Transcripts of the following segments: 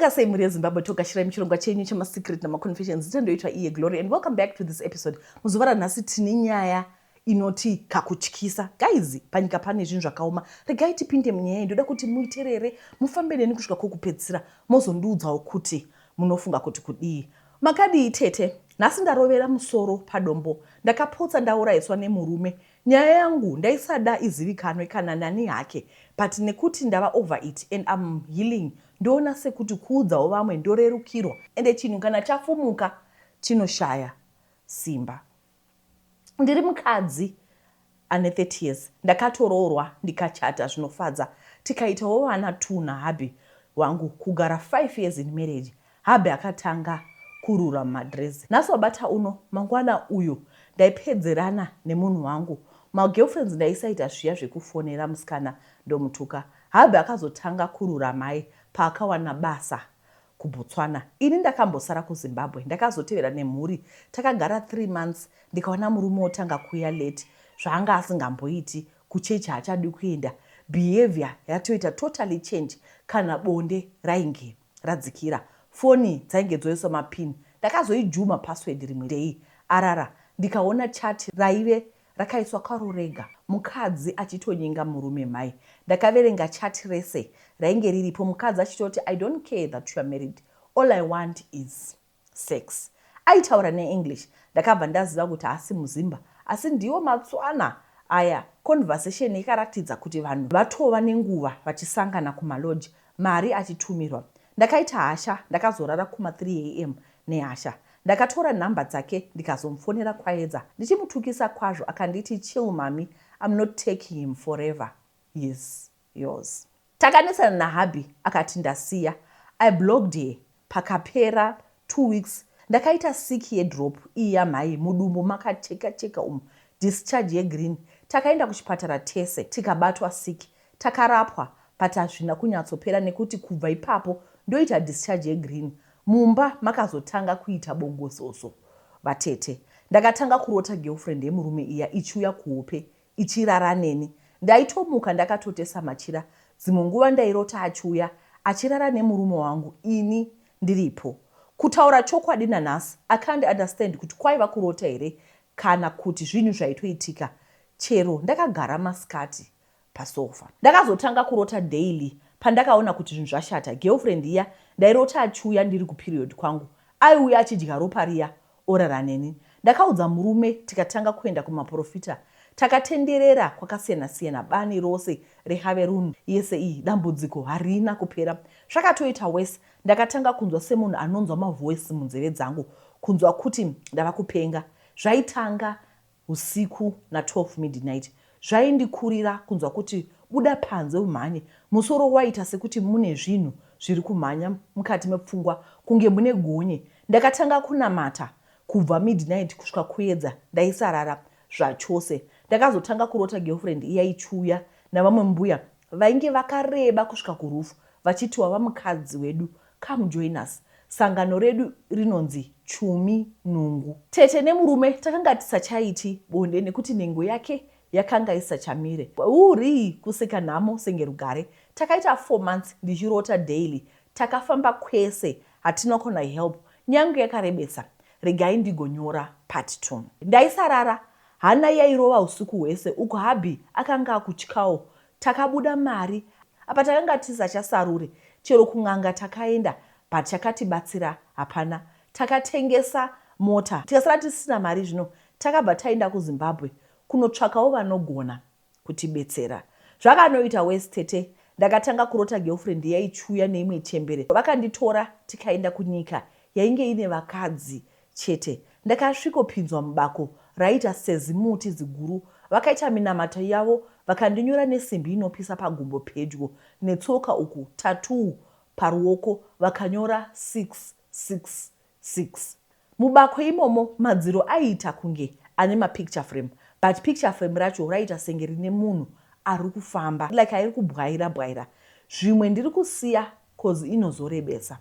Mamuka sei muri yeZimbabwe tokashira muchirongwa chenyu chemasecret namaconfessions zitendoitwa iye Glory, and welcome back to this episode. Muzuva ranhasi tine nyaya inoti kakutyisa. Guys, panyika pane zvinhu zvakaoma. Regai tipinde munyaya. Ndoda kuti muiterere, mufambe neni kusvika kokupedzisira, mozondiudzawo kuti munofunga kuti kudii. Makadii tete? Nhasi ndarovera musoro padombo. Ndakapotsa ndaurayiswa nemurume. Nyaya yangu ndaisada izivikanwe kana nani hake, but nekuti ndava over it and I'm healing, ndoona sekuti kuudzawo vamwe ndorerukirwa, ende chinhu kana chafumuka chinoshaya simba. Ndiri mukadzi ane 30 years. Ndakatoroorwa ndikachata zvinofadza. Tikaitawo vana 2 naHabi wangu, kugara 5 years in marriage. Habi akatanga kurura madrezi. Nhasi wabata uno, mangwana uyu ndaipedzerana nemunhu wangu. Magirlfriends ndaisaita zviya zvekufonera musikana ndomutuka. Habi akazotanga kurura mai paakawana basa kuBotswana. Ini ndakambosara kuZimbabwe. Ndakazotevera nemhuri. Takagara 3 months. Ndikaona murume otanga kuuya late. Zvaanga asingamboiti. Kuchechi haachadi kuenda. Behavior yatoita totally change kana bonde rainge radzikira. Foni dzainge dzoiswa mapini. Ndakazoijuma password rimwe dei arara. Ndikaona chat raive rakaiswa karorega, mukadzi achitonyinga murume mai. Ndakaverenga chat rese rainge riripo, mukadzi achitoti, I don't care that you are married, all I want is sex. Aitaura neEnglish. Ndakabva ndaziva kuti asi muzimba, asi ndiwo matswana aya. Conversation ikaratidza kuti vanhu vatova nenguva vachisangana kumalodge, mari achitumirwa. Ndakaita hasha, ndakazorara kuma 3 am nehasha. Ndakatora nhamba dzake ndikazomufonera kwaedza. Ndichimutukisa kwazvo akanditi, chill mami, I'm not taking him forever. Yes, yours. Takanesana naHabi akati ndasiya. I blocked her. Pakapera 2 weeks. Ndakaita sick yedrop iya mai mudumbu makacheka discharge yegreen. Takaenda kuchipatara tese, tikabatwa sick. Takarapwa, but hazvina kunyatsopera nekuti kubva ipapo ndoita discharge yegreen. Mumba makazotanga kuita bongozozo. Vatete, ndakatanga kurota girlfriend yemurume iya ichiuya kuhope, ichirara neni. Ndaitomuka ndakatotesa machira. Dzimwe nguva ndairota achiuya, achirara nemurume wangu, ini ndiripo. Kutaura chokwadi nanhasi, I can't understand kuti kwaiva kurota here kana kuti zvinhu zvaitoitika. Chero ndakagara masikati pasofa. Ndakazotanga kurota daily. Pandakaona kuti zvinhu zvashata, girlfriend iya ndairota achiuya ndiri kuperiod kwangu. Aiuya achidya ropa riya orara neni. Ndakaudza murume, tikatanga kuenda kumaprofita. Takatenderera kwakasiyana-siyana, bani rose reHaverun. Yese iyi dambudziko harina kupera. Zvakatoita wese. Ndakatanga kunzwa semunhu anonzwa mavoice munzeve dzangu, kunzwa kuti ndava kupenga. Zvaitanga usiku na12 midnight. Zvaindikurira kunzwa kuti buda panze umhanye. Musoro waita sekuti mune zvinhu zviri kumhanya mukati mepfungwa, kunge mune gonye. Ndakatanga kunamata kubva midnight kusvika kuedza. Ndaisarara zvachose. Ndakazotanga kurota girlfriend iya ichiuya navamwe mbuya vainge vakareba kusvika kurufu, vachiti wava mukadzi wedu, come join us. Sangano redu rinonzi Chumi Nungu. Tete nemurume takanga tisachaiti bonde nekuti nhengo yake yakanga isachamire. Uri kuseka nhamo senge rugare. Takaita 4 months ndichirota daily. Takafamba kwese, hatina kona help. Nyangu yakarebesa. Regai ndigonyora part 2. Ndaisarara, hana yairova usiku hwese. Uko Habi akanga akutyawo. Takabuda mari. Apa takanga tisachasarure. Chero kun'anga takaenda, but chakatibatsira hapana. Takatengesa mota. Tikasara tisina mari zvino. Takabva taenda kuZimbabwe kunotsvakawo vanogona kutibetsera. Zvakanoita west tete. Ndakatanga kurota girlfriend yaichiuya neimwe chembere. Vakanditora tikaenda kunyika yainge ine vakadzi chete. Ndakasvikopinzwa mubako raita sezimuti ziguru. Vakaita minamato yavo, vakandinyora nesimbi inopisa pagumbo pedyo. Netsoka uku, tattoo paruoko, vakanyora 666. Mubako imomo madziro aiita kunge ane mapicture frame, but picture frame racho raita senge rine munhu ari kufamba, like ari kubwaira. Zvimwe ndiri kusiya cause inozorebesa.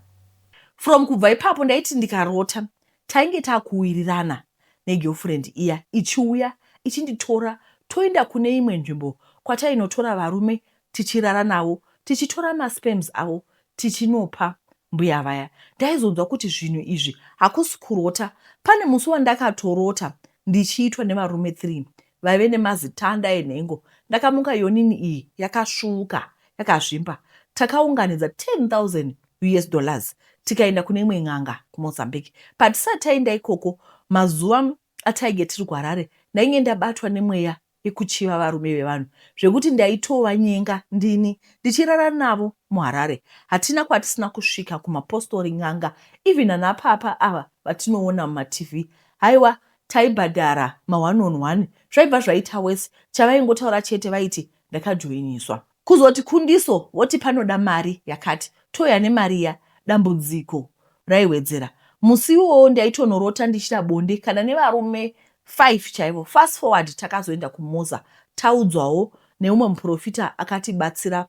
From kubva ipapo ndaiti ndikarota, tainge takuwirirana negirlfriend iya ichiuya ichinditora toenda kune imwe nzvimbo kwatainotora varume tichirara navo, tichitora maspams avo, tichinopa mbuya vaya. Ndaizonzwa kuti zvinhu izvi hakusi kurota. Pane musi wandakatorota ndichiitwa nevarume 3 vaive nemazitanda enhengo. Ndakamuka yonini iyi yakasvuuka yakazvimba. Takaunganidza $10,000 tikaenda kune imwe n'anga kuMozambique. Patisati taenda ikoko, mazuva ataige tiri kuHarare, ndainge ndabatwa nemweya yekuchiva varume vevanhu zvekuti ndaitova nyenga ndini ndichirara navo muHarare. Hatina kwatisina kusvika kumapostori n'anga, even nanapapa ava vatinoona mumaTV. Haiwa, taibhadhara ma1 on 1 zvaibva zvaita wese. Chavaingotaura chete vaiti ndakajoiniswa. Kuzoti kundiso voti panoda mari yakati toya nemari ya dambudziko raiwedzera. Musi iwowo ndaitonorota ndichita bonde kana nevarume 5 chaivo. Fast forward takazoenda kuMoza, taudzwawo neumwe muprofita akatibatsira,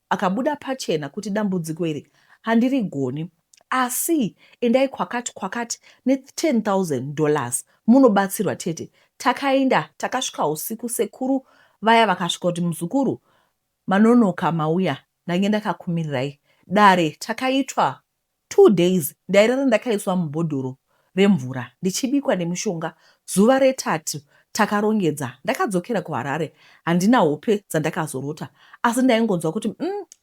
akabuda pachena kuti dambudziko iri handirigoni, asi endai kwakati ne$10,000 munobatsirwa tete. Takaenda, takasvika usiku. Sekuru vaya vakasvika kuti muzukuru, manonoka mauya. Ndange ndakakumirirai dare. Takaitwa 2 days. Ndairara ndakaiswa mubhodhoro remvura ndichibikwa nemishonga. Zuva retatu takarongedza. Ndakadzokera kuHarare. Handina hope dzandakazorota, asi ndaingonzwa kuti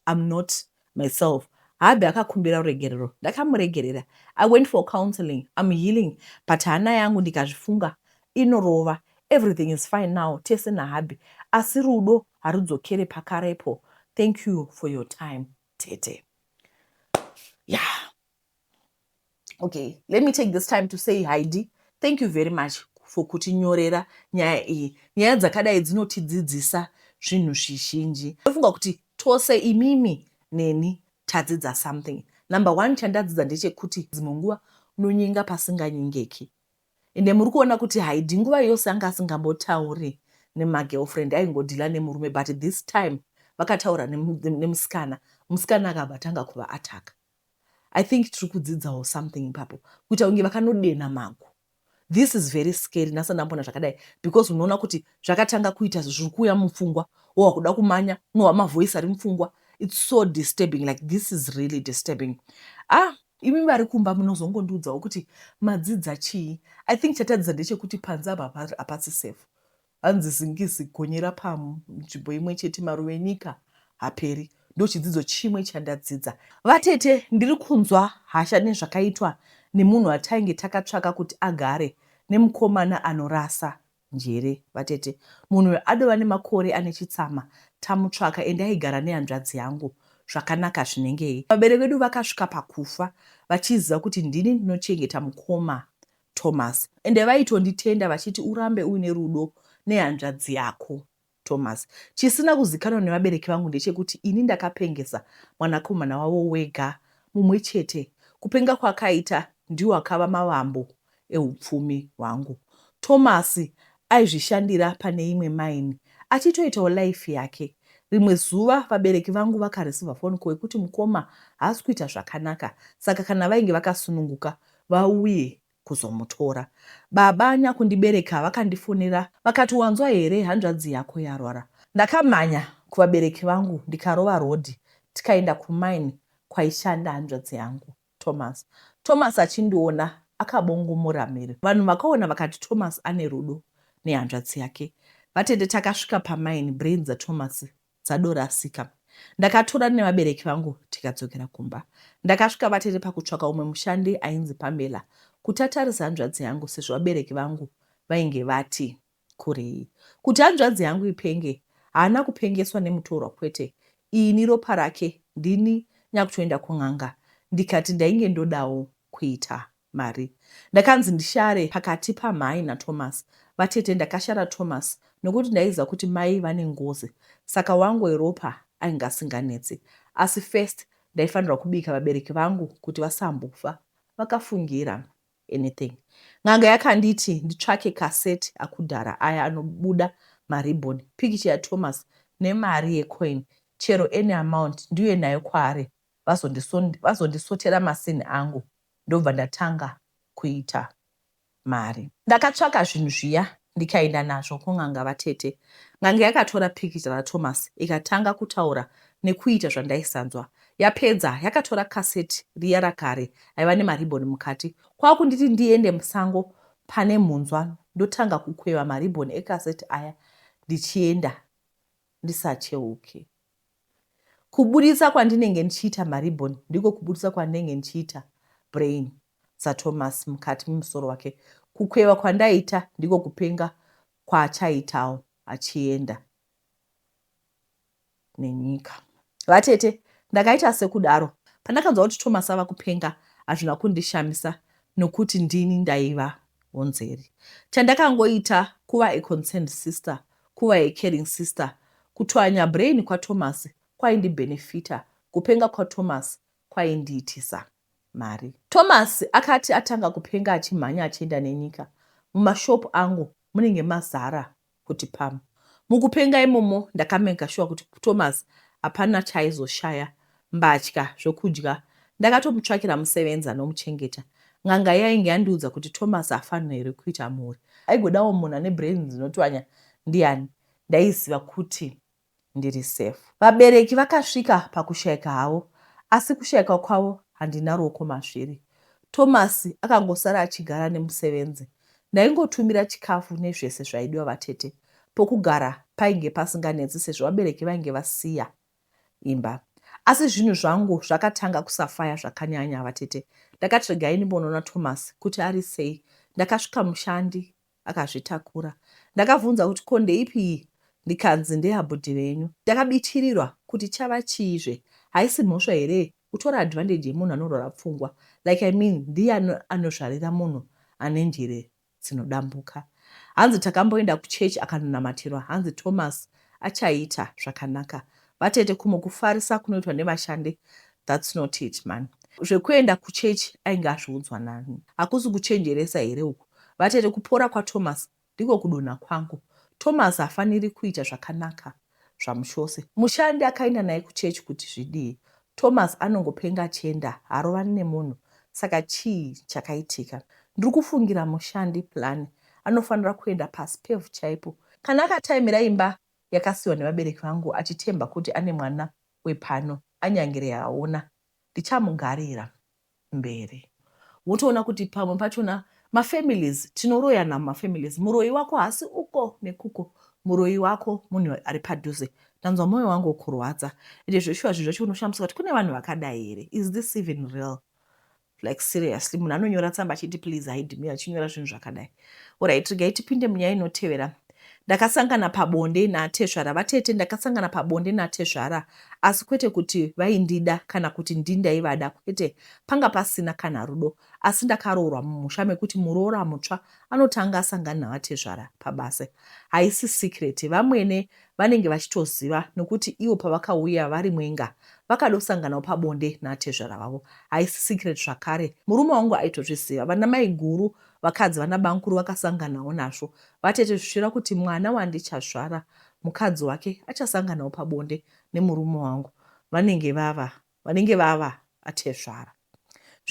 I'm not myself. Habe akakumbira ruregerero, ndakamuregerera. I went for counseling. I'm healing. But hana yangu ndikazvifunga inorova. Everything is fine now. Tese naHabi. Asi rudo harudzokere pakarepo. Thank you for your time, Tete. Yeah. Okay, let me take this time to say, Heidi, thank you very much for kutinyorera nyaya iyi. Nyaya dzakadai dzinotidzidzisa zvinhu zvizhinji. Ndofunga kuti tose imimi neni tadzidza something. Number 1 chandadzidza ndechekuti dzimwe nguva unonyinga pasinganyingeki. Ende muri kuona kuti Heidi nguva yose anga asingambotauri nemagirlfriend, aingodhila nemurume, but this time vakataura nemusikana. Musikana akabatanga kuva ataka. I think tiri kudzidzawo something ipapo, kuita unge vakanodena mago. This is very scary. Nasa ndambona zvakadai, because unoona kuti zvakatanga kuita zviri kuuya mupfungwa, wakuda kumanya unova mavoice ari mupfungwa. It's so disturbing. Like, this is really disturbing. Imi vari kumba munozongondiudzawo kuti madzidza chii. I think chatadzidza ndechekuti panze apa hapasi safe. Hanzi zingisi gonyera panzvimbo imwe chete, maruve enyika haperi. Ndo chidzidzo chimwe chandadzidza. Vatete, ndiri kunzwa hasha nezvakaitwa nemunhu atainge takatsvaka kuti agare nemukomana anorasa njere. Vatete, munhu adova nemakore ane chitsama, tamutsvaka ende aigara nehanzvadzi yangu zvakanaka zvinengei. Vabereki vedu vakasvika pakufa vachiziva kuti ndini ndinochengeta mukoma Thomas, ende vaitonditenda vachiti urambe uine rudo nehanzvadzi yako Thomas. Chisina kuzikanwa nevabereki vangu ndechekuti ini ndakapengesa mwanakomana wavo wega mumwe chete. Kupenga kwakaita ndiwo akava mavambo ehupfumi hwangu. Thomas aizvishandira pane imwe maini achitoitawo life yake. Rimwe zuva vabereki vangu vakareceiva phone call yekuti mukoma haasi kuita zvakanaka, saka kana vainge vakasununguka vauye kuzomutora. Baba nyakundibereka vakandifonera vakati, wanzwa here hanzvadzi yako yarwara? Ndakamhanya kuvabereki vangu ndikarova rodhi tikaenda kumaini kwaishanda hanzvadzi yangu Thomas. Thomas achindiona akabongomora mhere. Vanhu vakaona vakati Thomas ane rudo nehanzvadzi yake. Vatete, takasvika pamaini, brain dzaThomas dzadorasika. Ndakatora nevabereki vangu tikadzokera kumba. Ndakasvika vatete pakutsvaka umwe mushandi ainzi Pamela kuti atarise hanzvadzi yangu, sezvo vabereki vangu vainge vati kurei. Kuti hanzvadzi yangu ipenge, haana kupengeswa nemutorwa, kwete. Ini ropa rake, ndini nyakutoenda kun'anga. Ndikati ndainge ndodawo kuita mari. Ndakanzi ndishare pakati pamai naThomas. Vatete, ndakashara Thomas nokuti ndaiziva kuti mai vane ngozi, saka wangu weropa ainge asinganetsi. Asi first ndaifanirwa kubika vabereki vangu kuti vasambofa. Vakafungira anything. N'anga yakanditi nditsvake kaseti akudhara aya anobuda maribhoni, pikicha yaThomas nemari yecoin, chero any amount ndiyo nayo kwaari vazondisotera masini angu. Ndobva ndatanga kuita mari. Ndakatsvaka zvinhu zviya ndikaenda nazvo kun'anga. Vatete, n'anga yakatora pikicha raThomas ikatanga kutaura nekuita zvandaisanzwa. yapedza yakatora kaseti riya rakare aiva nemaribhoni mukati. Kwakunditi ndiende musango pane munzwa ndotanga kukweva maribhoni ekaseti aya ndichienda ndisacheuke. Kubudisa kwandinenge ndichiita maribhoni ndiko kubudisa kwandinenge ndichiita brain saThomas mukati mumusoro wake. Kukweva kwandaita ndiko kupenga kwaachaitawo achienda nenyika. Vatete, ndakaita sekudaro. Pandakanzwa kuti Thomas ava kupenga hazvina kundishamisa nokuti ndini ndaiva onzeri. Chandakangoita kuva a concerned sister, kuva a caring sister, kutwanya brain kwaThomas kwaindibhenefita, kupenga kwaThomas kwaindiitisa mari. Thomas akati atanga kupenga achimhanya achienda nenyika. Mumashopu angu munenge mazara kuti pamu. Mukupenga imomo ndakameka shuwa kuti Thomas hapana chaizoshaya mbatya zvokudya. Ndakatomutsvakira musevenzi anomuchengeta. N'anga yainge yandiudza kuti Thomas hafanira here kuita mhuri. Aigodawo munhu ane brain dzinotwanya ndiani. Ndaiziva kuti ndiri safe. Vabereki vakasvika pakushayika havo, asi kushayika kwavo handina ruoko masviri. Thomas akangosara achigara nemusevenzi. Ndaingotumira chikafu nezvese zvaidiwa vatete. Pokugara painge pasinganetsi sezvo vabereki vainge vasiya imba. Asi zvinhu zvangu zvakatanga kusafaya zvakanyanya vatete. Ndakati regai ndimbonoona Thomas kuti ari sei. Ndakasvika mushandi akazvitakura. Ndakabvunza kuti ko ndeipi iyi? Ndikanzi ndeyabhodhi venyu. Ndakabitirirwa kuti chava chiizve. Haisi mhosva here kutora advantage yemunhu anorwara pfungwa. Like I mean, ndiye anozvarira munhu ane njere dzinodambuka. Hanzi takamboenda kuchechi akanonamatirwa. Hanzi Thomas achaita zvakanaka. Vatete, kumwe kufarisa kunoitwa nevashandi, that's not it man. Zvekuenda kuchechi ainge azviudzwa nani. Hakusi kuchenjeresa here uku. Vatete, kupora kwaThomas ndiko kudonha kwangu. Thomas hafaniri kuita zvakanaka zvamushose. Mushandi akaenda naye kuchechi kuti zvidii. Thomas anongopenga achienda, harovani nemunhu. Saka chii chakaitika? Ndiri kufungira mushandi plan anofanira kuenda pasi pevhu chaipo. Kana akataimira imba yakasiyiwa nevabereki vangu achitemba kuti ane mwana wepano, anyangire aona, ndichamugarira mberi. Wotoona kuti pamwe pachona mafamilies tinoroyana mumafamilies. Muroyi wako haasi uko nekuko. Muroyi wako munhu ari padhuze. Ndanzwa mwoyo wangu kurwadza. Ende zveshuwa zvinhu zvacho unoshamisa kuti kune vanhu vakadai here? Is this even real? Like seriously, munhu anonyora tsamba achiti please hide me, achinyora zvinhu zvakadai. Alright, regai tipinde munyaya inotevera. Ndakasangana pabonde naTezvara. Vatete, ndakasangana pabonde naTezvara, asi kwete kuti vaindida kana kuti ndindaivada, kwete, panga pasina kana rudo, asi ndakaroorwa mumusha mekuti muroora mutsva anotanga asangana naVatezvara pabasa. Haisi secret, vamwene vanenge vachitoziva nokuti ivo pavakauya vari mwenga vakadosanganawo pabonde naTezvara vavo. Haisi secret zvakare, murume wangu aitozviziva. Vana mai guru, vakadzi vana bankuru vakasanganawo nazvo. Vatete, zvichira kuti mwana wandichazvara mukadzi wake achasanganawo pabonde nemurume wangu. Vanenge vava aTezvara.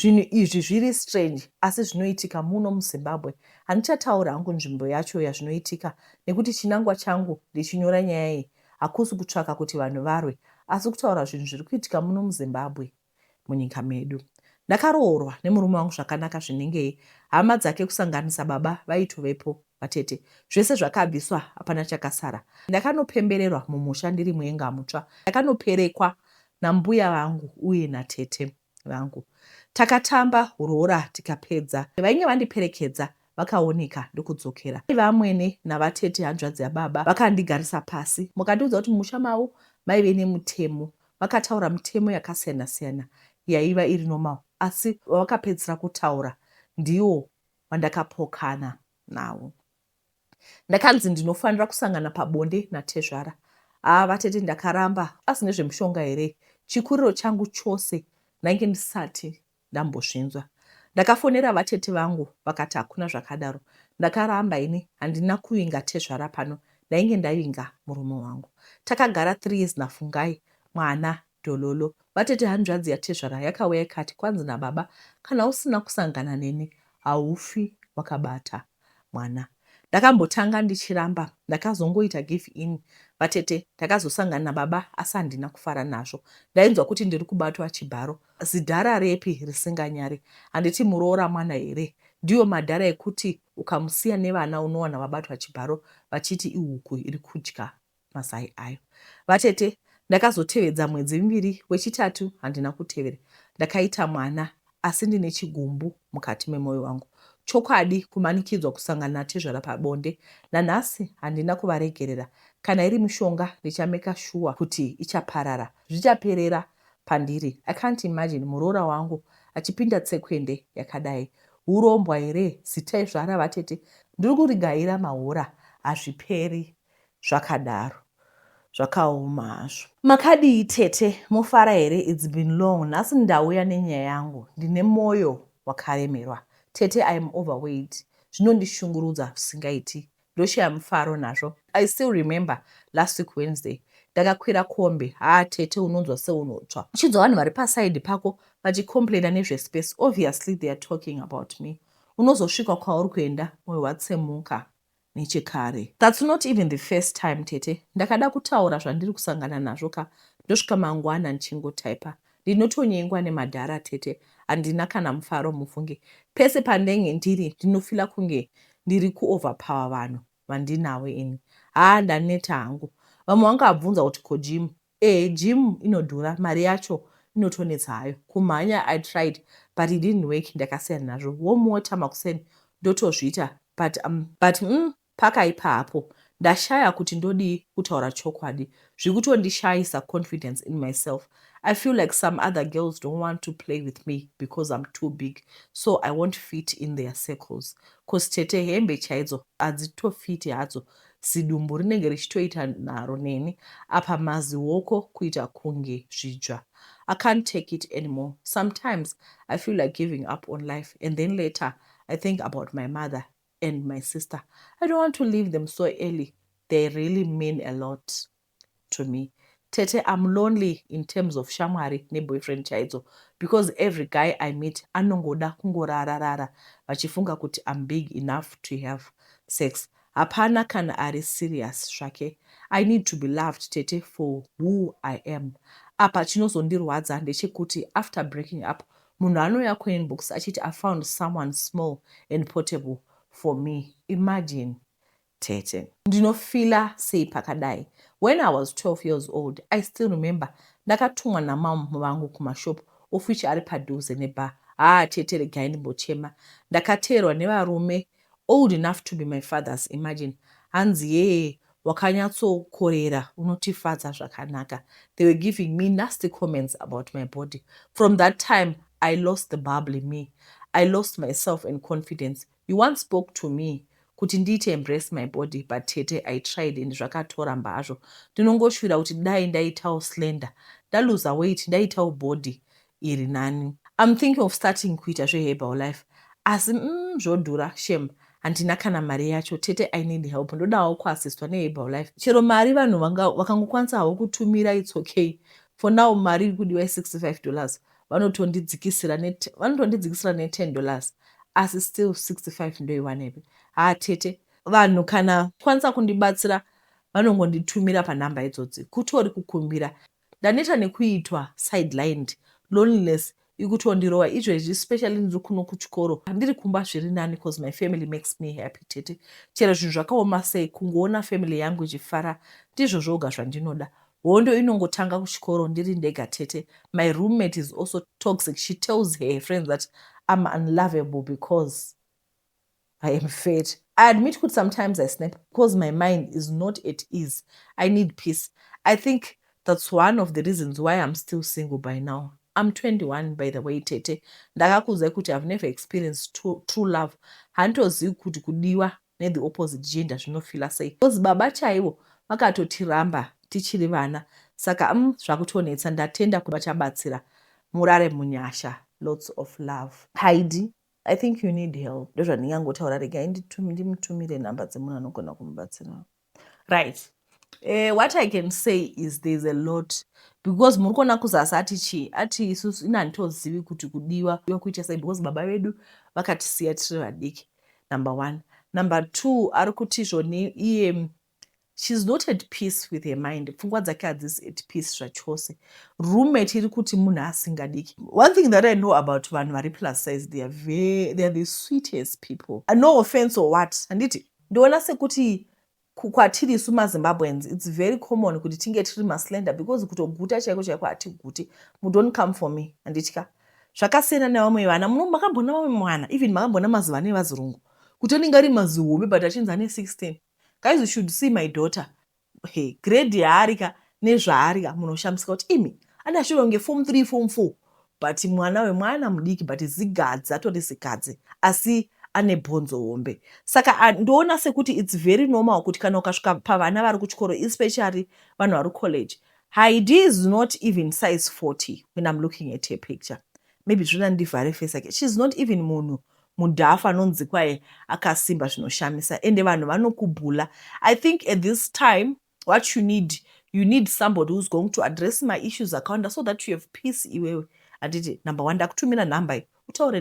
Zvinhu izvi zviri strange, asi zvinoitika muno muZimbabwe. Handichataura hangu nzvimbo yacho yazvinoitika nekuti chinangwa changu ndichinyora nyaya iyi hakusi kutsvaka kuti vanhu varwe, asi kutaura zvinhu zviri kuitika muno muZimbabwe munyika medu. Ndakaroorwa nemurume wangu zvakanaka zvinengei. Hama dzake kusanganisa baba vaitovepo vatete. Zvese zvakabviswa, hapana chakasara. Ndakanopembererwa mumusha ndiri mwenga mutsva. Ndakanoperekwa nambuya vangu uye natete vangu. Takatamba hurora tikapedza. Vainge vandiperekedza vakaoneka ndokudzokera. Vamwene navatete hanzvadzi yababa vakandigarisa pasi. Mukandiudza kuti mumusha mavo maive nemutemo. Vakataura mitemo yakasiyana siyana yaiva iri normal, asi vakapedzera kutaura ndiwo wandakapokana nawo. Ndakanzi ndinofanira kusangana pabonde naTezvara. Vatete, ndakaramba. Asi nezvemushonga here? Chikuriro changu chose ndainge ndisati ndambozvinzwa. Ndakafonera vatete vangu vakati hakuna zvakadaro. Ndakaramba ini handina kuvinga Tezvara pano, ndainge ndavinga murume wangu. Takagara 3 years nafungai mwana Dololo. Vatete, hanzvadzi yaTezvara yakauya ikati, kwanzi nababa, kana usina kusangana neni haufi wakabata mwana. ndakambotanga ndichiramba ndakazongoita give in vatete ndakazosangana nababa asi handina kufara nazvo. Ndainzwa kuti ndiri kubatwa chibharo, zidhara repi risinganyari, handiti muroora mwana here, ndiyo madhara ekuti ukamusiya nevana unowana vabatwa chibharo vachiti ihuku iri kudya mazai ayo. Vatete ndakazotevedza mwedzi miviri, wechitatu handina kutevera, ndakaita mwana asi ndine chigumbu mukati memwoyo wangu. Chokwadi kumanikidzwa kusangana natezvara pabonde, nanhasi handina kuvaregerera. Kana iri mishonga ndichameka shuwa kuti ichaparara, zvichaperera pandiri. I can't imagine muroora wangu achipinda tsekwende yakadai. Urombwa here zitai zvara vatete, ndiri kurigaira mahora hazviperi zvakadaro. Zvakaoma hazvo. Makadii tete, mofara here? It's been long. Nhasi ndauya nenyaya yangu, ndine mwoyo wakaremerwa. Tete, I am overweight. Zvinondishungurudza zvisingaiti, ndoshaya mufaro nazvo. I still remember last week Wednesday ndakakwira kombe. Tete, unonzwa seunotsva. Uchinzwa vanhu vari pasaidi pako vachicomplaina nezvespace. Obviously they are talking about me. Unozosvika kwauri kuenda mwoyo watsemuka nechekare. That's not even the first time tete. Ndakada kutaura zvandiri kusangana nazvo ka ndosvika mangwana ndichingotaipa. Ndinotonyengwa nemadhara tete, handina kana mufaro mufunge. Pese pandenge ndiri ndinofila kunge ndiri kuoverpower vanhu vandinawe ini. Ndaneta hangu. Vamwe vangabvunza kuti ko gym? Gym inodhura, mari yacho inotonetsa hayo. Kumhanya I tried but it didn't work, ndakasiyana nazvo. Womota makuseni ndotozviita but paka ipapo ndashaya kuti ndodii kutaura chokwadi. Zvikutondishayisa confidence in myself. I feel like some other girls don't want to play with me because I'm too big, so I won't fit in their circles. Cause tete hembe chaidzo hadzitofiti hadzo, zidumbu rinenge richitoita naro neni, apa maziwoko kuita kunge zvidzva. I can't take it anymore. Sometimes I feel like giving up on life, and then later I think about my mother and my sister. I don't want to leave them so early. They really mean a lot to me. Tete, I'm lonely in terms of shamwari ne-boyfriend chaidzo, because every guy I meet anongoda kungorararara vachifunga kuti I'm big enough to have sex. Hapana kana ari serious zvake. I need to be loved tete for who I am. Apa chinozondirwadza ndechekuti after breaking up munhu anouya kuinbox achiti I found someone small and portable for me. Imagine tete. Ndinofila sei pakadai. When I was 12 years old, I still remember ndakatumwa namam vangu kumashop of which ari padhuze nebar. Tete regai ndimbochema. Ndakateerwa nevarume old enough to be my fathers. Imagine. Hanzi yeye wakanyatsokorera unotifadza zvakanaka. They were giving me nasty comments about my body. From that time, I lost the bubble in me. I lost myself and confidence. You once spoke to me kuti ndiite embrace my body, but tete I tried and zvakatora mbazvo. Ndinongoshuvira kuti dai ndaitawo slender, ndaluza weight, ndaitawo body iri nani. I'm thinking of starting kuita zveherbal life. Asi zvodhura shame. Handina kana mari yacho tete, I need help. Ndodawo kuasistwa neherbal life. Chero mari vanhu vakangokwanisa hawo kutumira, it's okay. For now mari iri kudiwa $65. Vanotondidzikisira ne$10. Asi still 65 ndoiwanepi. Tete, vanhu kana kwanisa kundibatsira vanongonditumira panhamba idzodzi. Kutori kukumbira. Ndaneta nekuitwa sidelined. Loneliness ikutondirowa izvezvi, especially ndiri kuno kuchikoro. Handiri kumba zviri nani because my family makes me happy tete. Chero zvinhu zvakaoma sei kungoona family yangu ichifara, ndizvo zvoga zvandinoda. Hondo inongotanga kuchikoro ndiri ndega tete. My roommate is also toxic. She tells her friends that I'm unlovable because I am fat. I admit that sometimes I snap because my mind is not at ease. I need peace. I think that's one of the reasons why I'm still single by now. I'm 21 by the way tete. Ndakakuudzai kuti I've never experienced true love. Handizivi kuti kudiwa the opposite gender zvinofila sei. Because baba chaivo vakatotiramba tichiri vana. Saka zvakutonetsa, ndatenda kuti vachabatsira murare munyasha. Lots of love. Heidi, I think you need help. Ndozvandingangotaura, regai ndimutumire nhamba dzemunhu anogona kumubatsira. Right. What I can say is there's a lot, because muri kuona kuzasi ati isusu ina handitozivi kuti kudiwa kuita sei, because baba vedu vakatisiya tiri vadiki. Number one. Number 2 ari kuti zvoni iye she's not at peace with her mind. Pfungwa dzake hadzisi at peace zvachose. Roommate iri kuti munhu asingadiki. One thing that I know about vanhu vari plus size, they are the sweetest people. No offense or what. Handiti ndoona sekuti kwatiri isu maZimbabweans it's very common kuti tinge tiri maslender because kutoguta chaiko chaiko hatiguti. Don't come for me. Handitya zvakasiyana nevamwe vana. Makambona vamwe mwana even makambona mazuva nevazirungu kuti anenge ari mazuhome but achinzi ane 16. Guys, you should see my daughter. Hey, grade yaarika nezvaarika munoshamisika kuti imi adashiro nge form 3 form 4 but mwana wemwana mudiki but zigadzi atori zigadzi asi ane bhonzo hombe. Saka ndoona sekuti it's very normal kuti kana ukasvika pavana vari kuchikoro especially vanhu vari college. Heidi is not even size 40 when I'm looking at her picture. Maybe zvinoda ndivhare face yake. She's not even munhu mudhafu anonzi kwaye akasimba zvinoshamisa ende vanhu vanokubhula. I think at this time what you need somebody who's going to address my issues akawanda so that you have peace iwewe. Handiti number 1 ndakutumira namba iyi utaure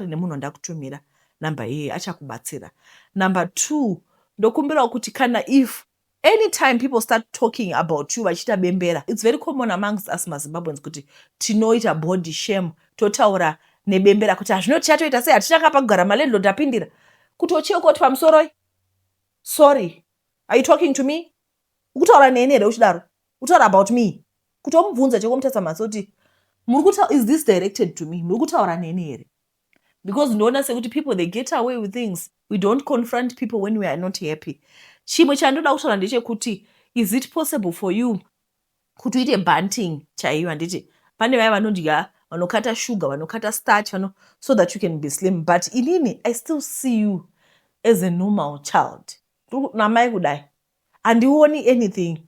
nemunhu wandakutumira namba iyi achakubatsira. Number 2 ndokumbira kuti kana if anytime people start talking about you vachita bembera, it's very common amongst us maZimbabweans kuti tinoita body shame, totaura nebembera kuti hazvinoti chatoita sei hatichanga pagara malendo ndapindira kuti ochiokoti pamusoroi. Sorry, are you talking to me? Ukutaura neni here uchidaro? Utaura about me? Kuti omubvunza chekomutasa masi kuti is this directed to me? Muri kutaura neni here? Because ndoona sekuti people they get away with things. We don't confront people when we are not happy. Chimwe chandoda kutaura ndechekuti is it possible for you kuti uite banting chaiyo? Handiti pane vaya vanodya vanokata sugar, vanokata starch, so that you can be slim. But inini, I still see you as a normal child. Namai kudai. Handioni anything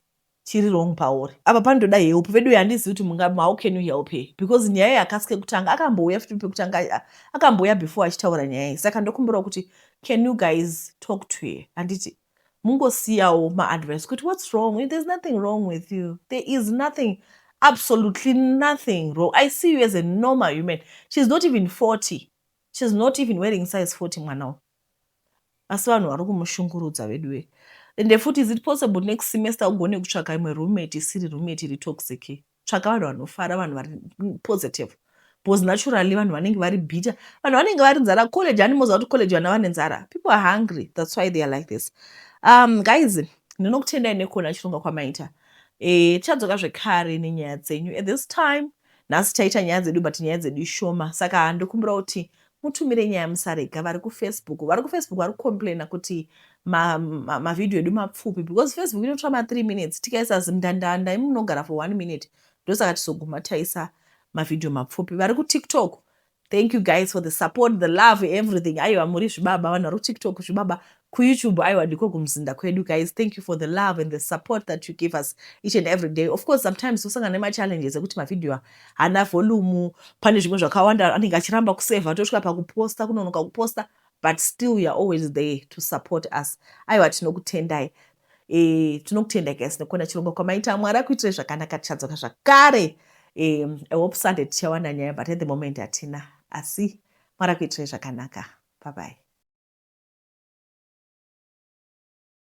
chiri wrong pauri. Apa pandoda help. Vedu handisi kuti how can you help her? Because nyaya yakasike kutanga akambouya futi pekutanga akambouya before achitaura nyaya. Saka ndokumbira kuti can you guys talk to her? Handiti mungosiyawo ma-advice kuti what's wrong? There's nothing wrong with you. There is nothing. Absolutely nothing wrong. I see you as a normal human. She's not even 40. She's not even wearing size 40 mwanao. Asi vanhu vari kumushungurudza veduwe. Ende futi is it possible next semester ugone kutsvaka imwe roommate isiri roommate iri toxic? Tsvaka vanhu vanofara, vanhu vari positive. Because naturally vanhu vanenge vari bitter. Vanhu vanenge vari nzara college. Handimoziva kuti college vana vane nzara. People are hungry. That's why they are like this. Guys, ndinokutendai nekona chirongwa kwamaita. Tichadzoka zvekare nenyaya dzenyu. At this time nhasi taita nyaya dzedu but nyaya dzedu shoma. Saka ndokumbira kuti mutumire nyaya musarega. Vari kufacebook vari kucomplaina kuti mavideo edu mapfupi because Facebook inotora ma3 minutes tikaisa zimndandanda imunogara for 1 minute ndosaka tizoguma taisa mavideo mapfupi. Vari kuTikTok, thank you guys for the support, the love, everything. Aiwa muri zvibaba vanhu vari kuTikTok zvibaba. KuYouTube aiwa ndiko kumzinda kwedu guys. Thank you for the love and the support that you give us each and every day. Of course sometimes tosangana nema-challenges ekuti mavideo hana volume, pane zvimwe zvakawanda anenge achiramba kuseva tosvika pakuposta kunonoka kuposta, but still we are always there to support us. Aiwa tinokutendai. Tinokutendai guys nekona chirongwa kwamaita. Mwari akuitire zvakanaka. Tichadzoka zvakare. I hope Sunday tichawana nyaya but at the moment hatina. Asi Mwari akuitire zvakanaka. Bye bye.